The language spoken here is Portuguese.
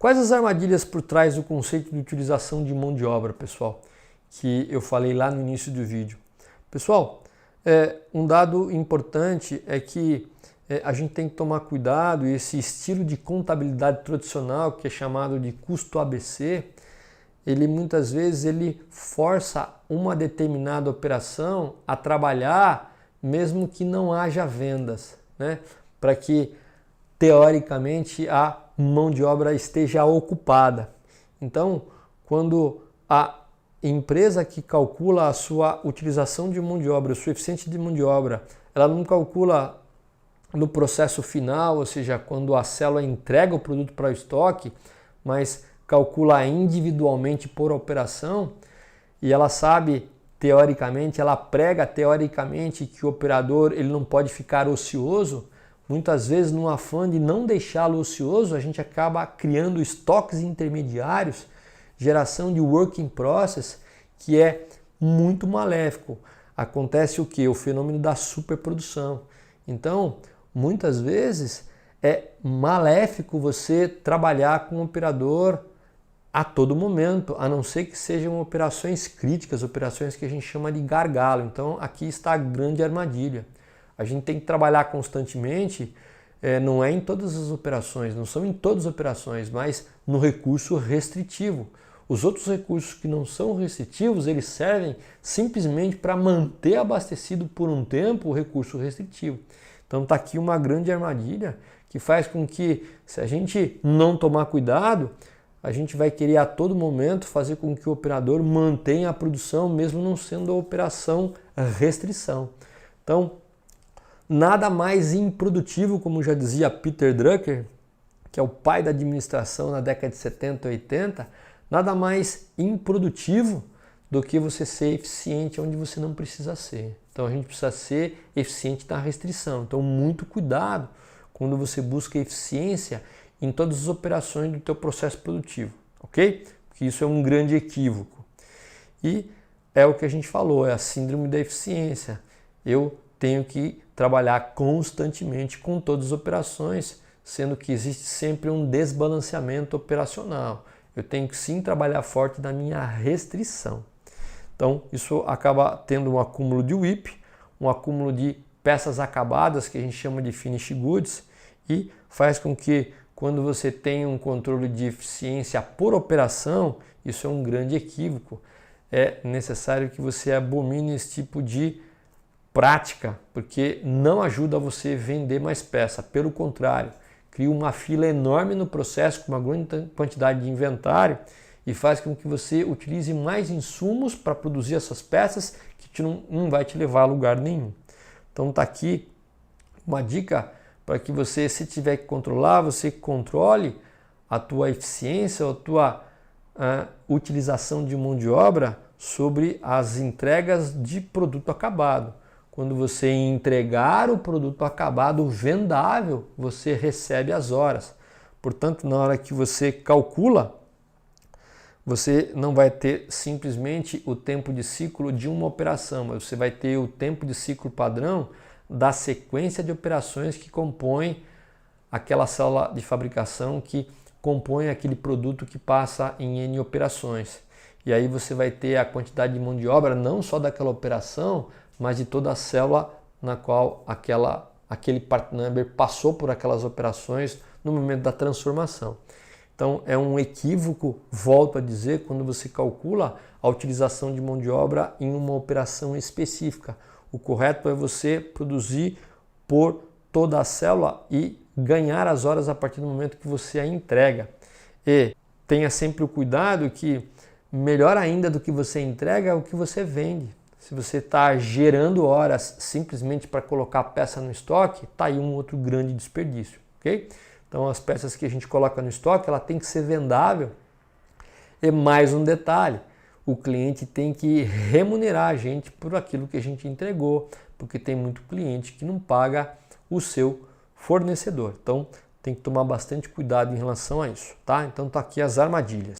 Quais as armadilhas por trás do conceito de utilização de mão de obra, pessoal, que eu falei lá no início do vídeo? Pessoal, um dado importante é que a gente tem que tomar cuidado, e esse estilo de contabilidade tradicional, que é chamado de custo ABC, ele muitas vezes ele força uma determinada operação a trabalhar mesmo que não haja vendas, né? Para que teoricamente a mão de obra esteja ocupada. Então, quando a empresa que calcula a sua utilização de mão de obra, o seu eficiente de mão de obra, ela não calcula no processo final, ou seja, quando a célula entrega o produto para o estoque, mas calcula individualmente por operação, e ela sabe teoricamente, ela prega teoricamente que o operador ele não pode ficar ocioso. Muitas vezes, no afã de não deixá-lo ocioso, a gente acaba criando estoques intermediários, geração de work in process, que é muito maléfico. Acontece o que? O fenômeno da superprodução. Então, muitas vezes é maléfico você trabalhar com um operador a todo momento, a não ser que sejam operações críticas, operações que a gente chama de gargalo. Então, aqui está a grande armadilha. A gente tem que trabalhar constantemente, não é em todas as operações, não são em todas as operações, mas no recurso restritivo. Os outros recursos que não são restritivos, eles servem simplesmente para manter abastecido por um tempo o recurso restritivo. Então está aqui uma grande armadilha que faz com que, se a gente não tomar cuidado, a gente vai querer a todo momento fazer com que o operador mantenha a produção, mesmo não sendo a operação restrição. Então, nada mais improdutivo, como já dizia Peter Drucker, que é o pai da administração na década de 70 e 80, nada mais improdutivo do que você ser eficiente onde você não precisa ser. Então a gente precisa ser eficiente na restrição. Então muito cuidado quando você busca eficiência em todas as operações do teu processo produtivo, ok? Porque isso é um grande equívoco. E é o que a gente falou, é a síndrome da eficiência. Eu tenho que trabalhar constantemente com todas as operações, sendo que existe sempre um desbalanceamento operacional. Eu tenho que sim trabalhar forte na minha restrição. Então isso acaba tendo um acúmulo de WIP, um acúmulo de peças acabadas, que a gente chama de finish goods, e faz com que quando você tem um controle de eficiência por operação, isso é um grande equívoco. É necessário que você abomine esse tipo de prática, porque não ajuda você a vender mais peça. Pelo contrário, cria uma fila enorme no processo com uma grande quantidade de inventário e faz com que você utilize mais insumos para produzir essas peças que não vai te levar a lugar nenhum. Então está aqui uma dica para que você, se tiver que controlar, você controle a tua eficiência, a tua utilização de mão de obra sobre as entregas de produto acabado. Quando você entregar o produto acabado vendável, você recebe as horas. Portanto, na hora que você calcula, você não vai ter simplesmente o tempo de ciclo de uma operação, mas você vai ter o tempo de ciclo padrão da sequência de operações que compõem aquela célula de fabricação, que compõe aquele produto que passa em N operações. E aí você vai ter a quantidade de mão de obra não só daquela operação, mas de toda a célula na qual aquele part number passou por aquelas operações no momento da transformação. Então é um equívoco, volto a dizer, quando você calcula a utilização de mão de obra em uma operação específica. O correto é você produzir por toda a célula e ganhar as horas a partir do momento que você a entrega. E tenha sempre o cuidado que melhor ainda do que você entrega é o que você vende. Se você está gerando horas simplesmente para colocar a peça no estoque, está aí um outro grande desperdício, ok? Então as peças que a gente coloca no estoque, ela tem que ser vendável. E mais um detalhe, o cliente tem que remunerar a gente por aquilo que a gente entregou, porque tem muito cliente que não paga o seu fornecedor. Então tem que tomar bastante cuidado em relação a isso, tá? Então tá aqui as armadilhas.